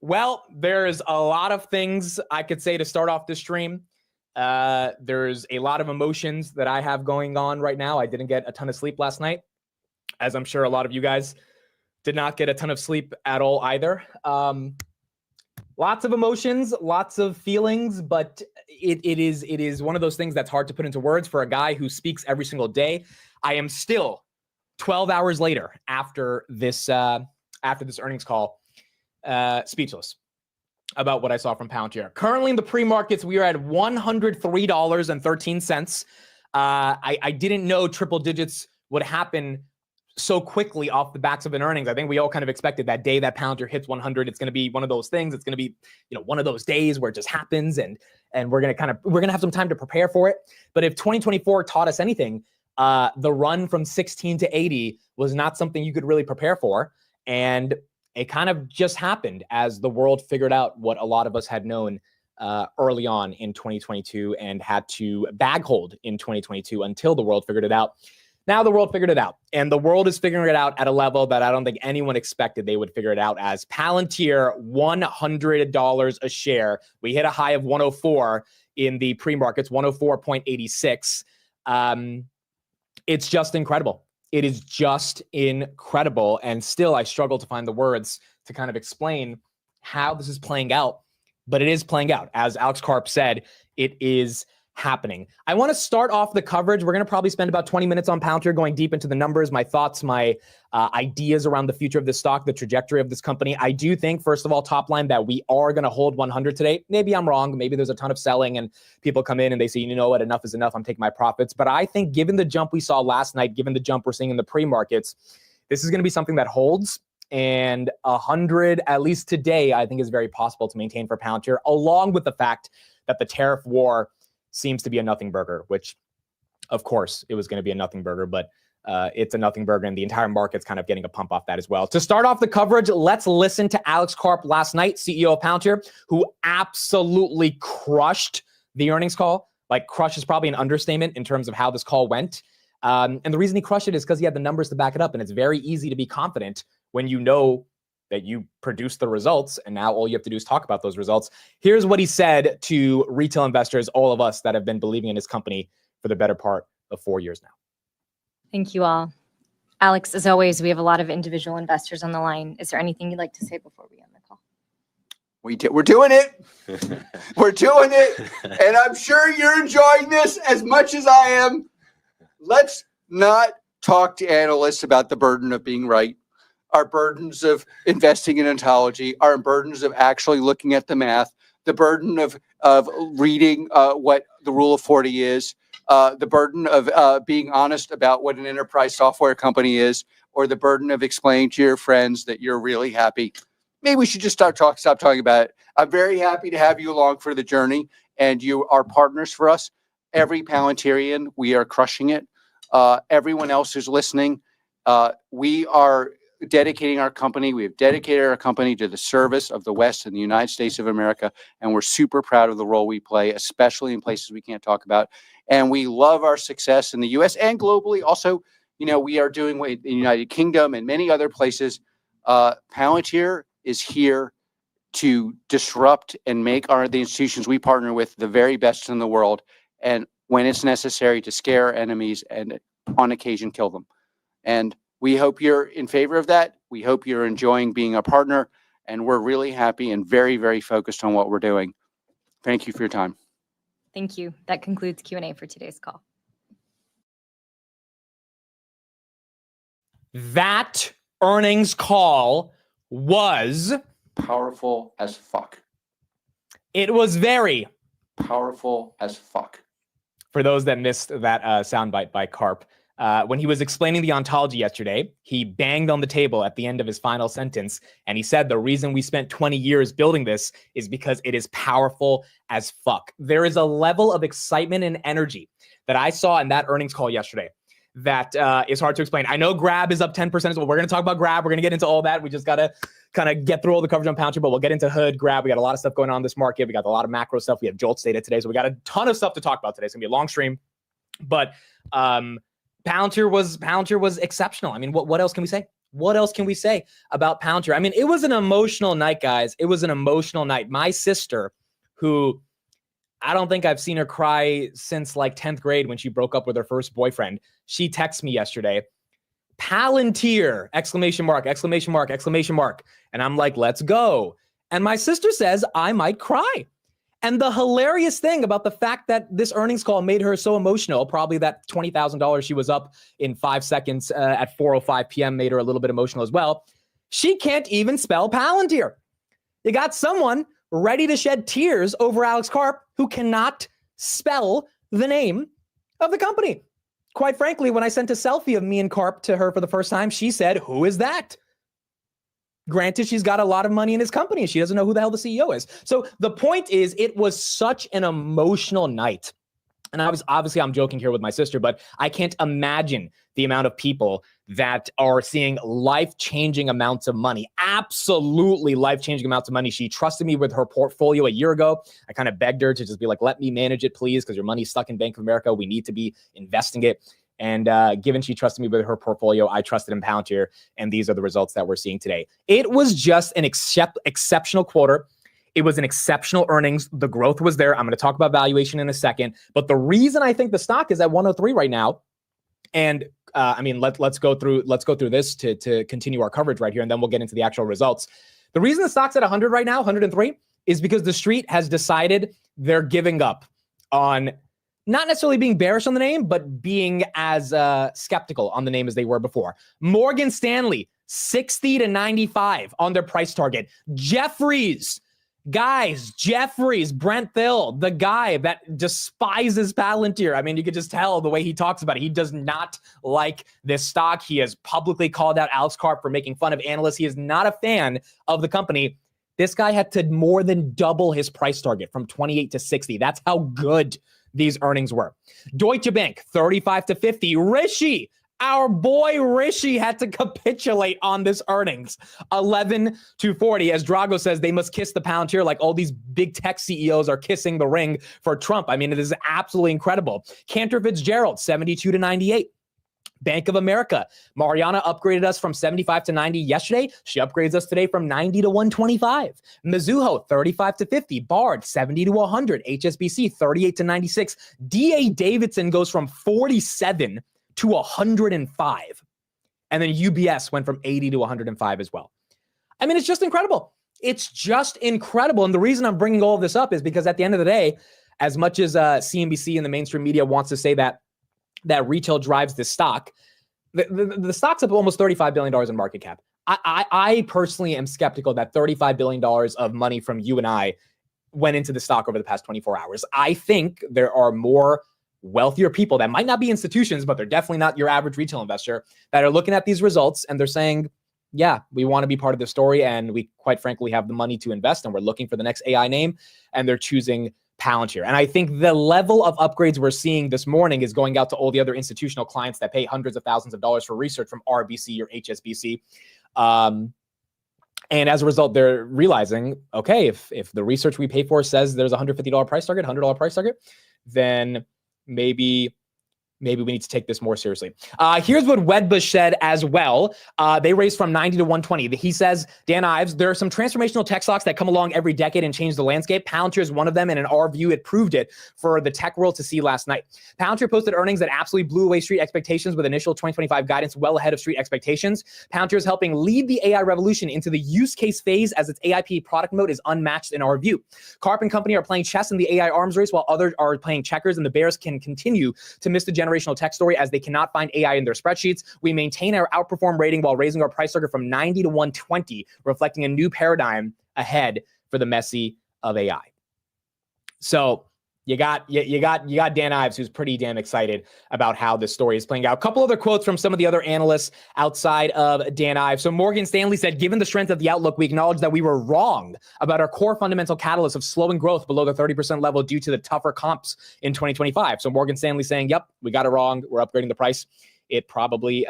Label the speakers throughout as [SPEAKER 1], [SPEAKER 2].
[SPEAKER 1] Well, there's a lot of things I could say to start off this stream. There's a lot of emotions that I have going on right now. I didn't get a ton of sleep last night, as I'm sure a lot of you guys did not get a ton of sleep at all either. Lots of emotions, lots of feelings, but it is one of those things that's hard to put into words for a guy who speaks every single day. I am still 12 hours later after this earnings call, speechless about what I saw from Palantir. Currently in the pre-markets, we are at $103.13. I didn't know triple digits would happen so quickly off the backs of an earnings. I think we all kind of expected that day that Palantir hits 100, it's going to be one of those things. It's going to be, one of those days where it just happens, and we're going to have some time to prepare for it. But if 2024 taught us anything, the run from 16 to 80 was not something you could really prepare for. And it kind of just happened as the world figured out what a lot of us had known early on in 2022 and had to bag hold in 2022 until the world figured it out. Now the world figured it out, and the world is figuring it out at a level that I don't think anyone expected they would figure it out as. Palantir, $100 a share. We hit a high of 104 in the pre-markets, 104.86. It's just incredible. It is just incredible. And still, I struggle to find the words to kind of explain how this is playing out, but it is playing out. As Alex Karp said, it is happening. I want to start off the coverage. We're going to probably spend about 20 minutes on Palantir, going deep into the numbers, my thoughts, my ideas around the future of this stock, the trajectory of this company. I do think, first of all, top line, that we are going to hold 100 today. Maybe I'm wrong. Maybe there's a ton of selling and people come in and they say, you know what, enough is enough. I'm taking my profits. But I think given the jump we saw last night, given the jump we're seeing in the pre-markets, this is going to be something that holds. And 100, at least today, I think is very possible to maintain for Palantir, along with the fact that the tariff war seems to be a nothing burger, which of course it was going to be a nothing burger, but it's a nothing burger, and the entire market's kind of getting a pump off that as well. To start off the coverage, let's listen to Alex Karp last night, CEO of Palantir, who absolutely crushed the earnings call. Like, crush is probably an understatement in terms of how this call went. And the reason he crushed it is because he had the numbers to back it up, and it's very easy to be confident when you know that you produced the results, and now all you have to do is talk about those results. Here's what he said to retail investors, all of us that have been believing in his company for the better part of 4 years now.
[SPEAKER 2] Thank you all. Alex, as always, we have a lot of individual investors on the line. Is there anything you'd like to say before we end the call?
[SPEAKER 3] We're doing it. We're doing it. And I'm sure you're enjoying this as much as I am. Let's not talk to analysts about the burden of being right. Our burdens of investing in ontology, our burdens of actually looking at the math, the burden of reading what the rule of 40 is, the burden of being honest about what an enterprise software company is, or the burden of explaining to your friends that you're really happy. Maybe we should just stop talking about it. I'm very happy to have you along for the journey, and you are partners for us. Every Palantirian, we are crushing it. Everyone else who's listening, we are dedicating our company. We have dedicated our company to the service of the West and the United States of America, and we're super proud of the role we play, especially in places we can't talk about. And we love our success in the U.S. and globally. Also, we are doing in the United Kingdom and many other places. Palantir is here to disrupt and make the institutions we partner with the very best in the world, and when it's necessary, to scare enemies and on occasion kill them. And we hope you're in favor of that. We hope you're enjoying being a partner, and we're really happy and very, very focused on what we're doing. Thank you for your time.
[SPEAKER 2] Thank you. That concludes Q&A for today's call.
[SPEAKER 1] That earnings call was
[SPEAKER 3] powerful as fuck.
[SPEAKER 1] It was very
[SPEAKER 3] powerful as fuck.
[SPEAKER 1] For those that missed that soundbite by Karp, when he was explaining the ontology yesterday, he banged on the table at the end of his final sentence, and he said the reason we spent 20 years building this is because it is powerful as fuck. There is a level of excitement and energy that I saw in that earnings call yesterday that is hard to explain. I know Grab is up 10% as well. We're going to talk about Grab. We're going to get into all that. We just got to kind of get through all the coverage on Palantir, but we'll get into Hood, Grab. We got a lot of stuff going on in this market. We got a lot of macro stuff. We have Jolt's data today. So we got a ton of stuff to talk about today. It's going to be a long stream, but Palantir was exceptional. I mean, what else can we say? What else can we say about Palantir? I mean, it was an emotional night, guys. It was an emotional night. My sister, who I don't think I've seen her cry since like 10th grade when she broke up with her first boyfriend. She texted me yesterday, Palantir, exclamation mark, exclamation mark, exclamation mark. And I'm like, let's go. And my sister says I might cry. And the hilarious thing about the fact that this earnings call made her so emotional, probably that $20,000 she was up in 5 seconds at 4:05 p.m. made her a little bit emotional as well. She can't even spell Palantir. You got someone ready to shed tears over Alex Karp who cannot spell the name of the company. Quite frankly, when I sent a selfie of me and Karp to her for the first time, she said, "Who is that?" Granted, she's got a lot of money in his company and she doesn't know who the hell the CEO is. So the point is, it was such an emotional night. And I'm joking here with my sister, but I can't imagine the amount of people that are seeing life-changing amounts of money, absolutely life-changing amounts of money. She trusted me with her portfolio a year ago. I kind of begged her to just be like, let me manage it, please, because your money's stuck in Bank of America. We need to be investing it. And given she trusted me with her portfolio, I trusted in Palantir, and these are the results that we're seeing today. It was just an exceptional quarter. It was an exceptional earnings. The growth was there. I'm going to talk about valuation in a second. But the reason I think the stock is at 103 right now, and I mean, let's go through this to continue our coverage right here, and then we'll get into the actual results. The reason the stock's at 100 right now, 103, is because the street has decided they're giving up on not necessarily being bearish on the name, but being as skeptical on the name as they were before. Morgan Stanley, 60 to 95 on their price target. Jefferies, Brent Thill, the guy that despises Palantir. I mean, you could just tell the way he talks about it. He does not like this stock. He has publicly called out Alex Karp for making fun of analysts. He is not a fan of the company. This guy had to more than double his price target from 28 to 60. That's how good these earnings were. Deutsche Bank, 35 to 50. Rishi, our boy Rishi, had to capitulate on this earnings. 11 to 40. As Drago says, they must kiss the Palantir like all these big tech CEOs are kissing the ring for Trump. I mean, it is absolutely incredible. Cantor Fitzgerald, 72 to 98. Bank of America, Mariana upgraded us from 75 to 90 yesterday. She upgrades us today from 90 to 125. Mizuho, 35 to 50. Bard, 70 to 100. HSBC, 38 to 96. DA Davidson goes from 47 to 105. And then UBS went from 80 to 105 as well. I mean, it's just incredible. It's just incredible. And the reason I'm bringing all of this up is because at the end of the day, as much as CNBC and the mainstream media wants to say that retail drives this stock, the stock's up almost $35 billion in market cap. I personally am skeptical that $35 billion of money from you and I went into the stock over the past 24 hours. I think there are more wealthier people that might not be institutions, but they're definitely not your average retail investor, that are looking at these results and they're saying, yeah, we want to be part of the story, and we quite frankly have the money to invest, and we're looking for the next AI name, and they're choosing Palantir. And I think the level of upgrades we're seeing this morning is going out to all the other institutional clients that pay hundreds of thousands of dollars for research from RBC or HSBC. And as a result, they're realizing, okay, if the research we pay for says there's a $150 price target, $100 price target, then maybe we need to take this more seriously. Here's what Wedbush said as well. They raised from 90 to 120. He says, Dan Ives, there are some transformational tech stocks that come along every decade and change the landscape. Palantir is one of them, and in our view, it proved it for the tech world to see last night. Palantir posted earnings that absolutely blew away street expectations with initial 2025 guidance well ahead of street expectations. Palantir is helping lead the AI revolution into the use case phase as its AIP product mode is unmatched in our view. Karp and company are playing chess in the AI arms race while others are playing checkers, and the bears can continue to miss the generational tech story as they cannot find AI in their spreadsheets. We maintain our outperform rating while raising our price target from 90 to 120, reflecting a new paradigm ahead for the messy of AI. So you got Dan Ives, who's pretty damn excited about how this story is playing out. A couple other quotes from some of the other analysts outside of Dan Ives. So Morgan Stanley said, given the strength of the outlook, we acknowledge that we were wrong about our core fundamental catalyst of slowing growth below the 30% level due to the tougher comps in 2025. So Morgan Stanley saying, yep, we got it wrong. We're upgrading the price. It probably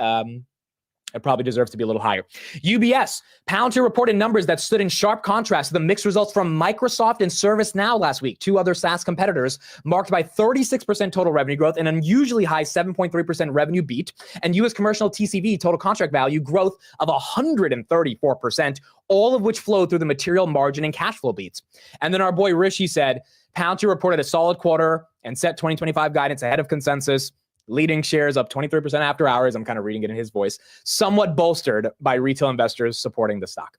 [SPEAKER 1] It probably deserves to be a little higher. UBS, Palantir reported numbers that stood in sharp contrast to the mixed results from Microsoft and ServiceNow last week, two other SaaS competitors, marked by 36% total revenue growth, an unusually high 7.3% revenue beat, and U.S. commercial TCV, total contract value, growth of 134%, all of which flowed through the material margin and cash flow beats. And then our boy Rishi said, Palantir reported a solid quarter and set 2025 guidance ahead of consensus, leading shares up 23% after hours. I'm kind of reading it in his voice, somewhat bolstered by retail investors supporting the stock.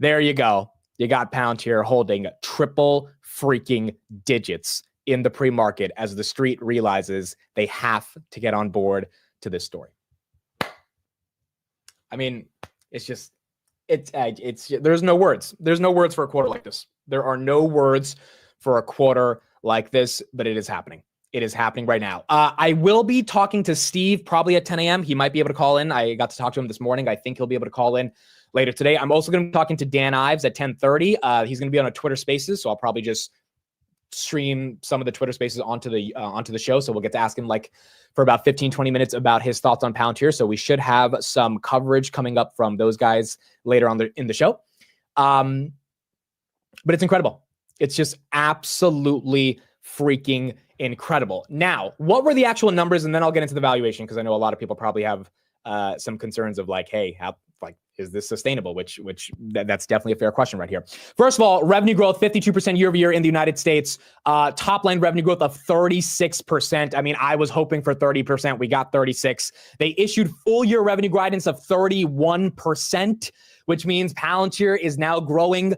[SPEAKER 1] There you go. You got Palantir holding triple freaking digits in the pre-market as the street realizes they have to get on board to this story. I mean, it's there's no words. There's no words for a quarter like this. There are no words for a quarter like this, but it is happening. It is happening right now. I will be talking to Steve probably at 10 a.m. He might be able to call in. I got to talk to him this morning. I think he'll be able to call in later today. I'm also going to be talking to Dan Ives at 10:30. He's going to be on a Twitter Spaces, so I'll probably just stream some of the Twitter Spaces onto the show. So we'll get to ask him for about 15, 20 minutes about his thoughts on Palantir. So we should have some coverage coming up from those guys later on in the show. But it's incredible. It's just absolutely freaking incredible. Now, what were the actual numbers? And then I'll get into the valuation, because I know a lot of people probably have some concerns of hey, how is this sustainable? That's definitely a fair question right here. First of all, revenue growth 52% year over year in the United States. Top line revenue growth of 36%. I mean, I was hoping for 30%. We got 36%. They issued full year revenue guidance of 31%, which means Palantir is now growing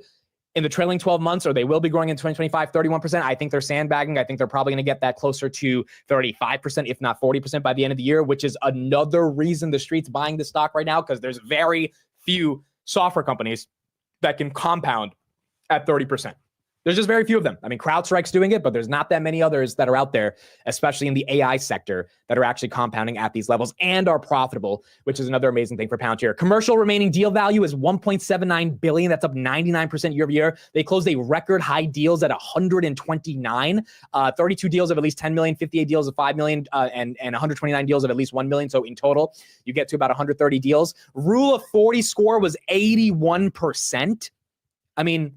[SPEAKER 1] in the trailing 12 months, or they will be growing in 2025, 31%. I think they're sandbagging. I think they're probably going to get that closer to 35%, if not 40% by the end of the year, which is another reason the street's buying the stock right now, because there's very few software companies that can compound at 30%. There's just very few of them. I mean, CrowdStrike's doing it, but there's not that many others that are out there, especially in the AI sector, that are actually compounding at these levels and are profitable, which is another amazing thing for Palantir. Commercial remaining deal value is $1.79 billion. That's up 99% year over year. They closed a record high deals at 129, 32 deals of at least 10 million, 58 deals of 5 million, and 129 deals of at least 1 million. So in total, you get to about 130 deals. Rule of 40 score was 81%. I mean,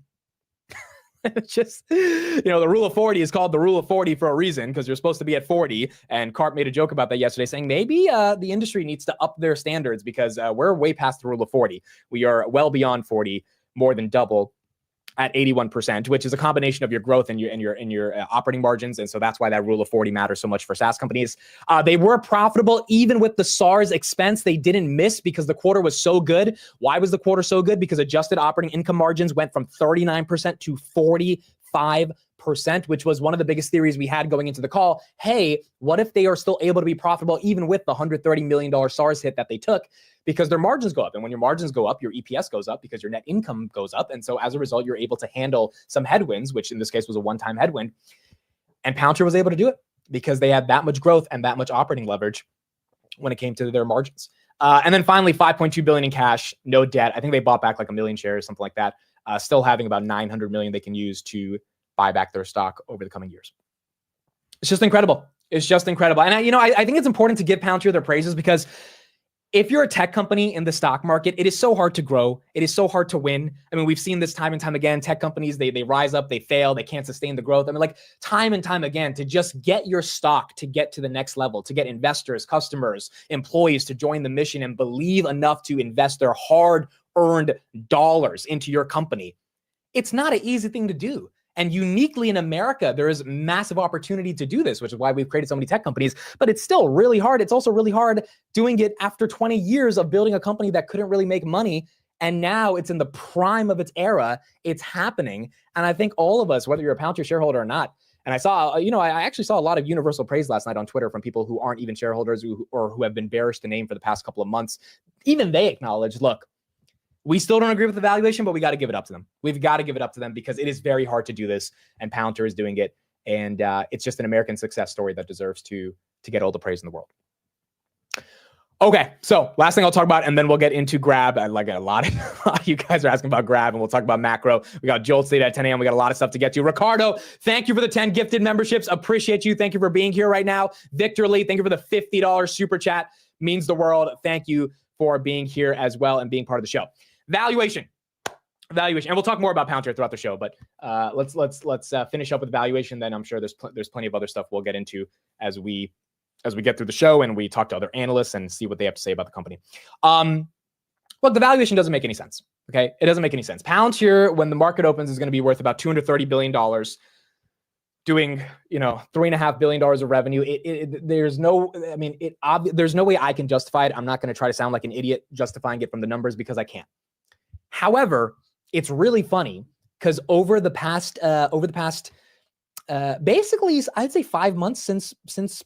[SPEAKER 1] it's just, the rule of 40 is called the rule of 40 for a reason, because you're supposed to be at 40. And Karp made a joke about that yesterday, saying maybe the industry needs to up their standards, because we're way past the rule of 40. We are well beyond 40, more than double, at 81%, which is a combination of your growth and your operating margins. And so that's why that rule of 40 matters so much for SaaS companies. They were profitable even with the SARS expense. They didn't miss because the quarter was so good. Why was the quarter so good? Because adjusted operating income margins went from 39% to 45%, which was one of the biggest theories we had going into the call. Hey, what if they are still able to be profitable even with the $130 million SARS hit that they took? Because their margins go up. And when your margins go up, your EPS goes up because your net income goes up. And so as a result, you're able to handle some headwinds, which in this case was a one-time headwind. And Palantir was able to do it because they had that much growth and that much operating leverage when it came to their margins. And then finally, $5.2 billion in cash, no debt. I think they bought back like 1 million shares, something like that. Still having about 900 million they can use to buy back their stock over the coming years. It's just incredible. It's just incredible. And I think it's important to give Palantir their praises, because if you're a tech company in the stock market, it is so hard to grow. It is so hard to win. I mean, we've seen this time and time again. Tech companies, they rise up, they fail, they can't sustain the growth. I mean, time and time again, to just get your stock to get to the next level, to get investors, customers, employees to join the mission and believe enough to invest their hard-earned dollars into your company. It's not an easy thing to do. And uniquely in America, there is massive opportunity to do this, which is why we've created so many tech companies. But it's still really hard. It's also really hard doing it after 20 years of building a company that couldn't really make money. And now it's in the prime of its era. It's happening. And I think all of us, whether you're a Palantir shareholder or not, and I saw, I actually saw a lot of universal praise last night on Twitter from people who aren't even shareholders or who have been bearish to name for the past couple of months. Even they acknowledge, look, we still don't agree with the valuation, but we got to give it up to them. We've got to give it up to them because it is very hard to do this, and Palantir is doing it. And it's just an American success story that deserves to get all the praise in the world. Okay, so last thing I'll talk about, and then we'll get into Grab. Like a lot of you guys are asking about Grab, and we'll talk about macro. We got Jolt State at 10 a.m. We got a lot of stuff to get to. Ricardo, thank you for the 10 gifted memberships. Appreciate you. Thank you for being here right now. Victor Lee, thank you for the $50 super chat. Means the world. Thank you for being here as well and being part of the show. Valuation. And we'll talk more about Palantir throughout the show, but let's finish up with valuation. Then I'm sure there's plenty of other stuff we'll get into as we get through the show and we talk to other analysts and see what they have to say about the company. Look, the valuation doesn't make any sense. Okay, it doesn't make any sense. Palantir, when the market opens, is going to be worth about $230 billion, doing $3.5 billion of revenue. There's no way I can justify it. I'm not going to try to sound like an idiot justifying it from the numbers because I can't. However, it's really funny because over the past basically, I'd say 5 months since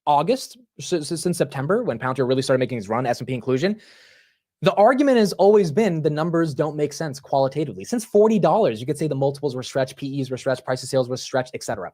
[SPEAKER 1] August, since September, when Palantir really started making his run, S&P inclusion, the argument has always been the numbers don't make sense qualitatively. Since $40, you could say the multiples were stretched, PEs were stretched, price of sales was stretched, etc.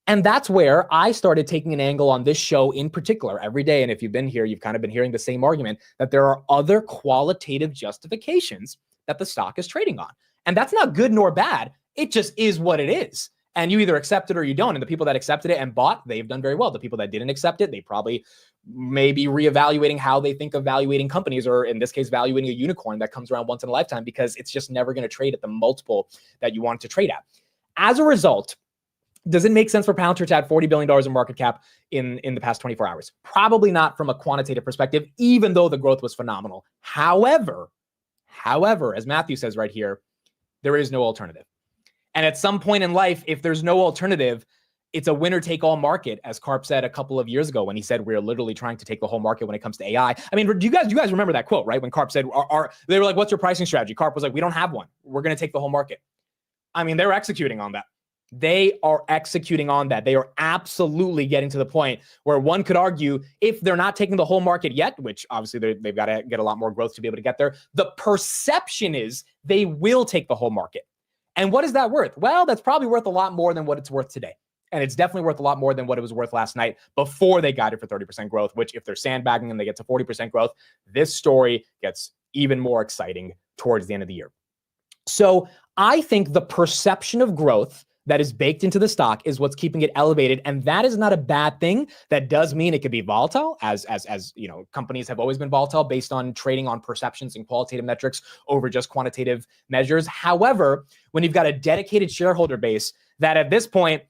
[SPEAKER 1] And that's where I started taking an angle on this show in particular every day. And if you've been here, you've kind of been hearing the same argument that there are other qualitative justifications that the stock is trading on. And that's not good nor bad. It just is what it is. And you either accept it or you don't. And the people that accepted it and bought, they've done very well. The people that didn't accept it, they probably may be reevaluating how they think of valuating companies, or in this case, valuating a unicorn that comes around once in a lifetime, because it's just never going to trade at the multiple that you want it to trade at. As a result, does it make sense for Palantir to add $40 billion in market cap in the past 24 hours? Probably not from a quantitative perspective, even though the growth was phenomenal. However, as Matthew says right here, there is no alternative. And at some point in life, if there's no alternative, it's a winner-take-all market, as Karp said a couple of years ago when he said we're literally trying to take the whole market when it comes to AI. I mean, do you guys remember that quote, right? When Karp said, they were like, what's your pricing strategy? Karp was like, we don't have one. We're going to take the whole market. I mean, they're executing on that. They are executing on that. They are absolutely getting to the point where one could argue, if they're not taking the whole market yet, which obviously they've got to get a lot more growth to be able to get there, the perception is they will take the whole market. And what is that worth? Well, that's probably worth a lot more than what it's worth today. And it's definitely worth a lot more than what it was worth last night before they guided for 30% growth, which if they're sandbagging and they get to 40% growth, this story gets even more exciting towards the end of the year. So I think the perception of growth that is baked into the stock is what's keeping it elevated. And that is not a bad thing. That does mean it could be volatile, as you know, companies have always been volatile based on trading on perceptions and qualitative metrics over just quantitative measures. However, when you've got a dedicated shareholder base that at this point,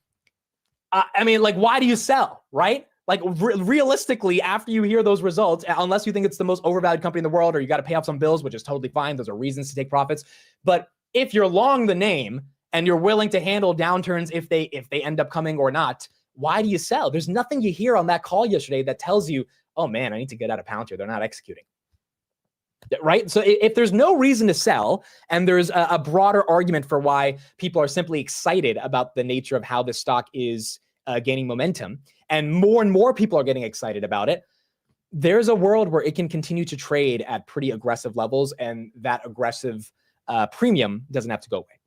[SPEAKER 1] I mean, like, why do you sell, right? Like realistically, after you hear those results, unless you think it's the most overvalued company in the world, or you got to pay off some bills, which is totally fine. Those are reasons to take profits. But if you're long the name and you're willing to handle downturns if they end up coming or not, why do you sell? There's nothing you hear on that call yesterday that tells you, oh man, I need to get out of Palantir. They're not executing. Right? So if there's no reason to sell, and there's a broader argument for why people are simply excited about the nature of how this stock is gaining momentum, and more people are getting excited about it, there's a world where it can continue to trade at pretty aggressive levels, and that aggressive premium doesn't have to go away.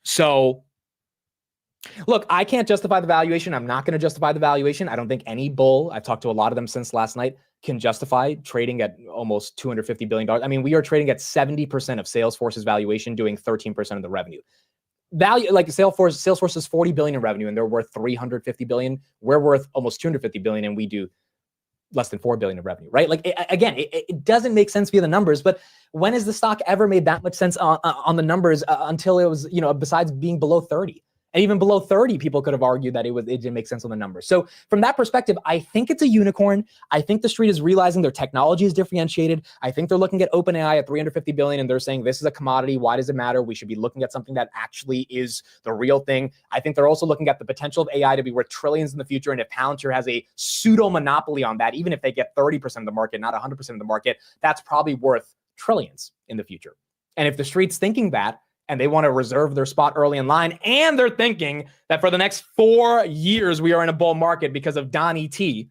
[SPEAKER 1] So look, I can't justify the valuation. I'm not going to justify the valuation. I don't think any bull, I've talked to a lot of them since last night, can justify trading at almost $250 billion. I mean, we are trading at 70% of Salesforce's valuation, doing 13% of the revenue. Value, like Salesforce is $40 billion in revenue, and they're worth $350 billion. We're worth almost $250 billion, and we do less than $4 billion in revenue, right? Like, it doesn't make sense via the numbers, but when has the stock ever made that much sense on the numbers until it was, besides being below 30? And even below 30, people could have argued that it didn't make sense on the numbers. So from that perspective, I think it's a unicorn. I think the street is realizing their technology is differentiated. I think they're looking at OpenAI at $350 billion, and they're saying this is a commodity. Why does it matter? We should be looking at something that actually is the real thing. I think they're also looking at the potential of AI to be worth trillions in the future. And if Palantir has a pseudo monopoly on that, even if they get 30% of the market, not 100% of the market, that's probably worth trillions in the future. And if the street's thinking that, and they want to reserve their spot early in line, and they're thinking that for the next 4 years, we are in a bull market because of Don E.T.,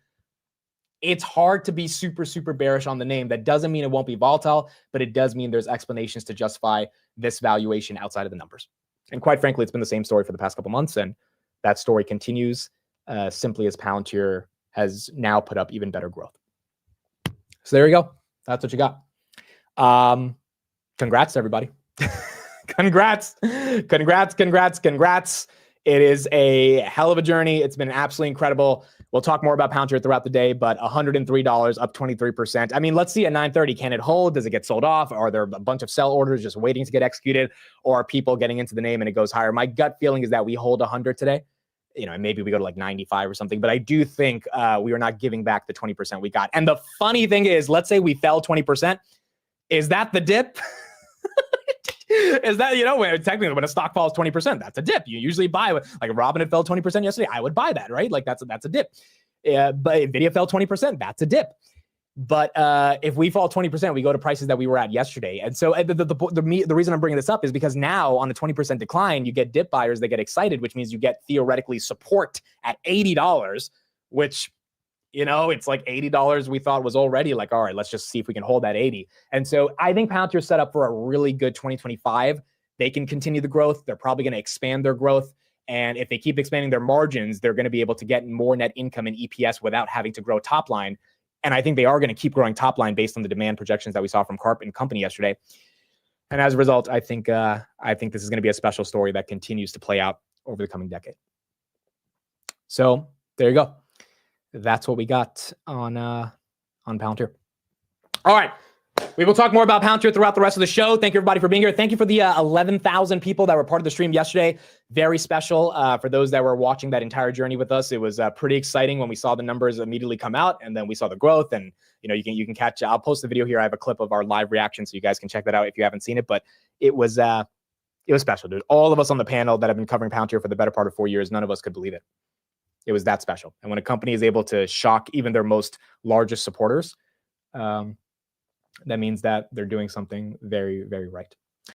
[SPEAKER 1] it's hard to be super, super bearish on the name. That doesn't mean it won't be volatile, but it does mean there's explanations to justify this valuation outside of the numbers. And quite frankly, it's been the same story for the past couple months, and that story continues simply as Palantir has now put up even better growth. So there you go. That's what you got. Congrats to everybody. Congrats. It is a hell of a journey. It's been absolutely incredible. We'll talk more about Palantir throughout the day, but $103, up 23%. I mean, let's see at 9:30, can it hold? Does it get sold off? Are there a bunch of sell orders just waiting to get executed? Or are people getting into the name and it goes higher? My gut feeling is that we hold 100 today. And maybe we go to like 95 or something, but I do think we are not giving back the 20% we got. And the funny thing is, let's say we fell 20%. Is that the dip? Is that, technically when a stock falls 20%, that's a dip. You usually buy, like Robinhood fell 20% yesterday. I would buy that, right? Like that's a dip. But Nvidia fell 20%, that's a dip. But if we fall 20%, we go to prices that we were at yesterday. And so the reason I'm bringing this up is because now on a 20% decline, you get dip buyers that get excited, which means you get theoretically support at $80, which, it's like $80 we thought was already like, all right, let's just see if we can hold that 80. And so I think Palantir's set up for a really good 2025. They can continue the growth. They're probably going to expand their growth. And if they keep expanding their margins, they're going to be able to get more net income and EPS without having to grow top line. And I think they are going to keep growing top line based on the demand projections that we saw from Karp and company yesterday. And as a result, I think this is going to be a special story that continues to play out over the coming decade. So there you go. That's what we got on Palantir. All right. We will talk more about Palantir throughout the rest of the show. Thank you, everybody, for being here. Thank you for the 11,000 people that were part of the stream yesterday. Very special for those that were watching that entire journey with us. It was pretty exciting when we saw the numbers immediately come out, and then we saw the growth. And you can catch. I'll post the video here. I have a clip of our live reaction, so you guys can check that out if you haven't seen it. But it was special, dude. All of us on the panel that have been covering Palantir for the better part of 4 years, none of us could believe it. It was that special. And when a company is able to shock even their most largest supporters, that means that they're doing something very, very right.